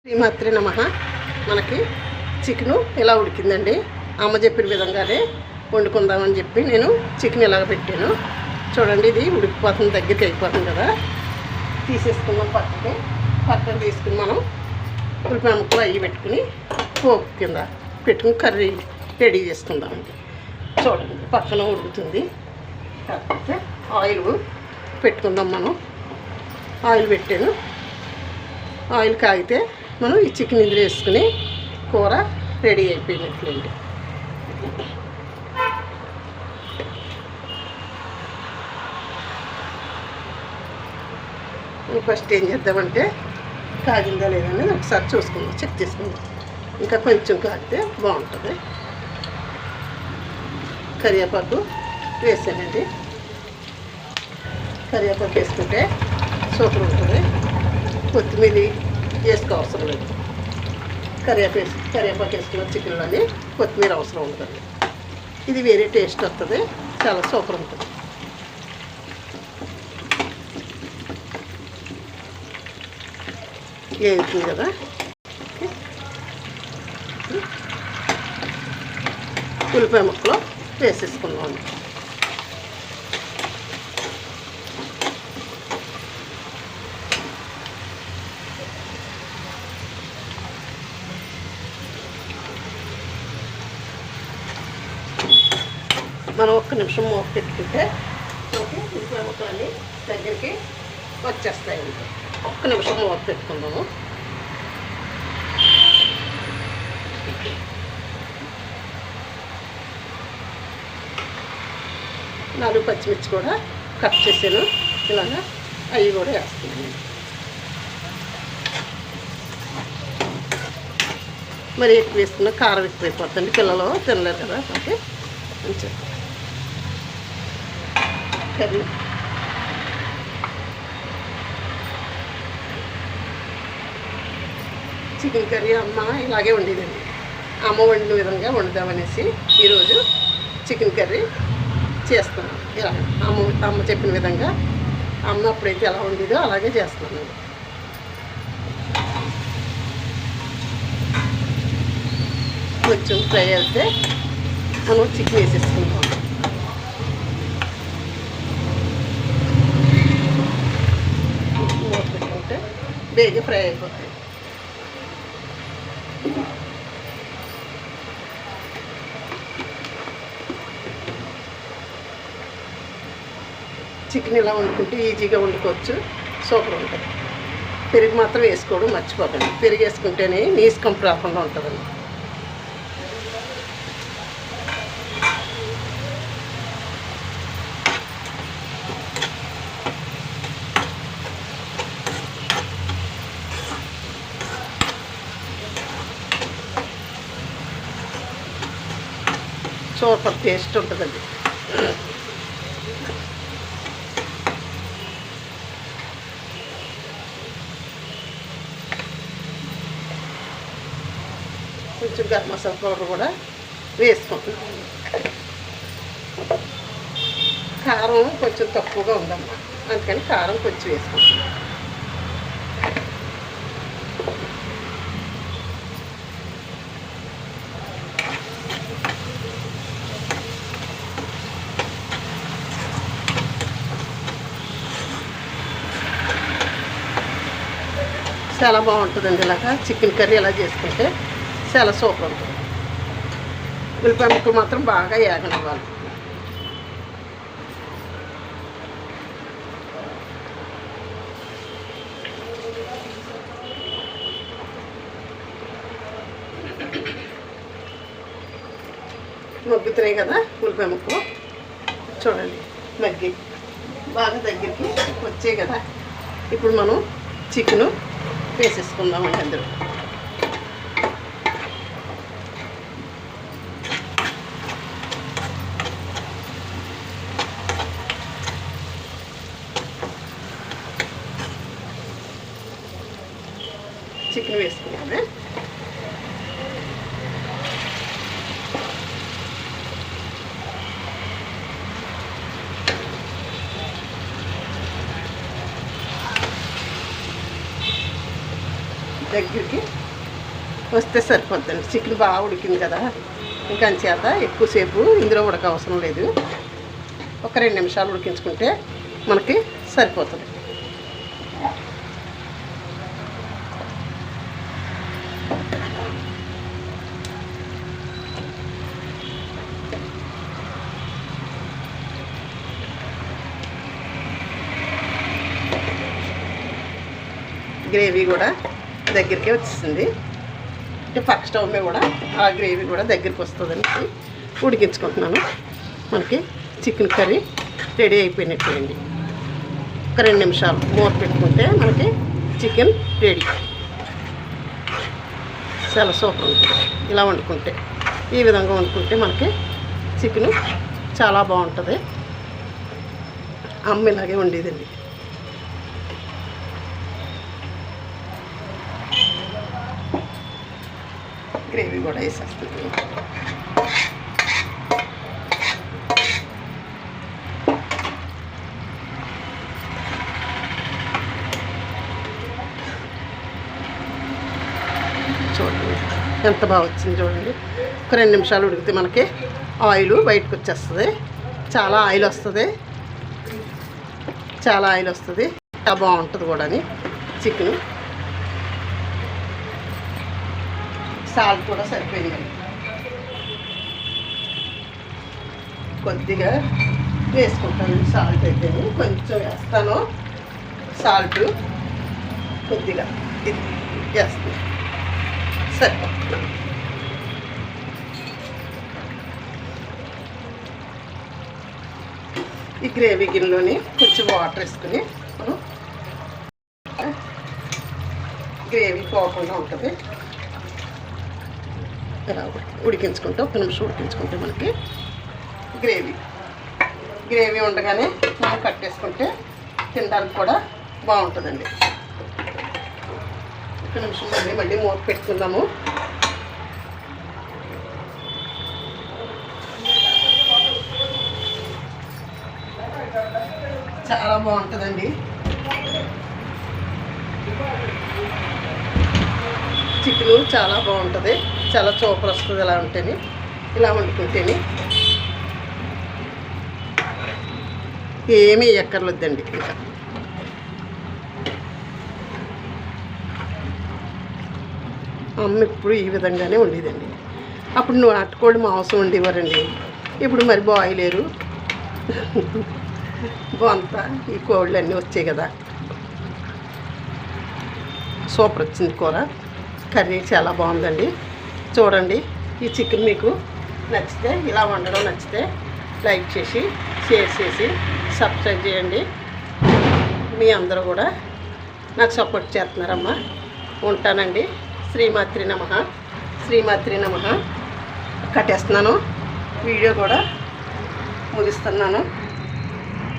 శ్రీమాత్రే నమః. మనకి చికెను ఇలా ఉడికిందండి. అమ్మ చెప్పిన విధంగానే వండుకుందామని చెప్పి నేను చికెన్ ఇలాగ పెట్టాను. చూడండి, ఇది ఉడికిపోతుంది, దగ్గరికి అయిపోతుంది కదా. తీసేసుకున్నాం పక్కన తీసుకుని మనం ఉల్లిపాయ ముక్కలు అవి పెట్టుకుని పోపు కింద పెట్టుకుని కర్రీ రెడీ చేసుకుందామండి. చూడండి, పక్కన ఉడుకుతుంది. కాకపోతే ఆయిల్ పెట్టుకుందాం. మనం ఆయిల్ పెట్టాను. ఆయిల్ కాగితే మనం ఈ చికెన్ ఇందులో వేసుకుని కూర రెడీ అయిపోయినట్లండి. ఫస్ట్ ఏం చేద్దామంటే కాగిందా లేదని ఒకసారి చూసుకుందాం, చెక్ చేసుకుందాం. ఇంకా కొంచెం కాగితే బాగుంటుంది. కరివేపాకు వేసానండి. కరివేపాకు వేసుకుంటే సూపర్ ఉంటుంది. కొత్తిమీర వేసుకోవసరం లేదు. కరివేపాకు వేసుకున్న చికెన్లోని కొత్తిమీర అవసరం ఉంటుంది. ఇది వేరే టేస్ట్ వస్తుంది, చాలా సూపర్ ఉంటుంది. వేగుతుంది కదా. ఉల్లిపాయ ముక్కలు వేసేసుకున్నాం. మనం ఒక్క నిమిషం మూత పెట్టుకుంటే మనకి ఉల్లిపాయ ముక్కలన్నీ దగ్గరికి వచ్చేస్తాయండి. ఒక్క నిమిషం మూత పెట్టుకుందాము. నాలుగు పచ్చిమిర్చి కూడా కట్ చేసాను. ఇలాగా అవి కూడా వేస్తున్నాను. మరి ఎక్కువ వేసుకున్న కారం ఎక్కువైపోతుంది, పిల్లలు తినలేరు కదా. ఓకే, కొంచెం కర్రీ చికెన్ కర్రీ అమ్మ ఇలాగే వండేదండి. అమ్మ వండిన విధంగా వండుదామనేసి ఈరోజు చికెన్ కర్రీ చేస్తాను. ఇలా అమ్మ చెప్పిన విధంగా అమ్మ అప్పుడైతే ఎలా వండేదో అలాగే చేస్తున్నాను. కొంచెం ఫ్రై అయితే మనం చికెన్ వేసేసుకుంటాం. మూత పెట్టుకుంటే బేగా ఫ్రై అయిపోతాయి. చికెన్ ఇలా వండుకుంటే ఈజీగా వండుకోవచ్చు, సూపర్ ఉంటుంది. పెరుగు మాత్రం వేసుకోవడం మర్చిపోకండి. పెరుగు వేసుకుంటేనే నీసు కంపు రాకుండా ఉంటుందండి. సూపర్ టేస్ట్ ఉంటుందండి. కొంచెం గరం మసాలా పౌడర్ కూడా వేసుకుంటున్నాను. కారం కొంచెం తక్కువగా ఉందమ్మా, అందుకని కారం కొంచెం వేసుకుంటున్నాను. చాలా బాగుంటుందండి. ఇలాగా చికెన్ కర్రీ ఇలా చేసుకుంటే చాలా సూపర్ ఉంటుంది. ఉల్లిపాయ ముక్కలు మాత్రం బాగా ఏగనివ్వాలి. మగ్గుతున్నాయి కదా ఉల్లిపాయ ముక్కలు. చూడండి, మగ్గి బాగా దగ్గరికి వచ్చాయి కదా. ఇప్పుడు మనం చికెను వేసేసుకుందామండి. అందులో చికెన్ వేసుకున్నాము. దగ్గరికి వస్తే సరిపోద్దండి. చికెన్ బాగా ఉడికింది కదా, ఇంకా అంచేత ఎక్కువసేపు ఇందులో ఉడక అవసరం లేదు. ఒక 2 నిమిషాలు ఉడికించుకుంటే మనకి సరిపోతుంది. గ్రేవీ కూడా దగ్గరికి వచ్చేసింది. అంటే పక్క స్టవ్ మీద కూడా ఆ గ్రేవీ కూడా దగ్గరికి వస్తుందని ఉడికించుకుంటున్నాను. మనకి చికెన్ కర్రీ రెడీ అయిపోయినట్లేండి. ఒక 2 నిమిషాలు మూత పెట్టుకుంటే మనకి చికెన్ రెడీ. చాలా సూపర్ ఉంటుంది ఇలా వండుకుంటే. ఈ విధంగా వండుకుంటే మనకి చికెను చాలా బాగుంటుంది. అమ్మ ఇలాగే వండేదండి. గ్రేవీ కూడా వేసేస్తుంది. చూడండి ఎంత బాగా వచ్చింది చూడండి. ఒక 2 నిమిషాలు ఉడికితే మనకి ఆయిల్ బయటకు వచ్చేస్తుంది. చాలా ఆయిల్ వస్తుంది, చాలా బాగుంటుంది కూడా చికెను. సాల్ట్ కూడా సరిపోయిందండి. కొద్దిగా వేసుకుంటాను సాల్ట్ అయితే, కొంచెం వేస్తాను సాల్ట్, కొద్దిగా ఇది వేస్తాను సరిపోతుంది. ఈ గ్రేవీ గిన్నెలోని కొంచెం వాటర్ వేసుకుని మనం గ్రేవీ పోకుండా ఉంటుంది. ఇలా ఉడికించుకుంటే 1 నిమిషం ఉడికించుకుంటే మనకి గ్రేవీ ఉండగానే మనం కట్టేసుకుంటే తినడానికి కూడా బాగుంటుందండి. 1 నిమిషం మళ్ళీ మూత పెట్టుకుందాము. చాలా బాగుంటుందండి. చికెను చాలా బాగుంటుంది, చాలా సూపర్ వస్తుంది. ఇలా ఉంటేనే, ఇలా వండుకుంటేనే ఏమీ ఎక్కర్లేదండి. ఇంకా అమ్మ ఇప్పుడు ఈ విధంగానే ఉండేదండి. అప్పుడు నాటుకోడి మాంసం ఉండేవారండి. ఇప్పుడు మరి బాయిలేరు బొంత ఈ కోళ్ళు అన్నీ వచ్చాయి కదా. సూపర్ వచ్చింది కూర. కర్రీ చాలా బాగుందండి. చూడండి, ఈ చికెన్ మీకు నచ్చితే, ఇలా వండడం నచ్చితే లైక్ చేసి, షేర్ చేసి, సబ్స్క్రైబ్ చేయండి. మీ అందరూ కూడా నాకు సపోర్ట్ చేస్తున్నారమ్మా. ఉంటానండి. శ్రీమాత్రి నమః. శ్రీమాత్రి నమః. కట్టేస్తున్నాను. వీడియో కూడా ముగిస్తున్నాను.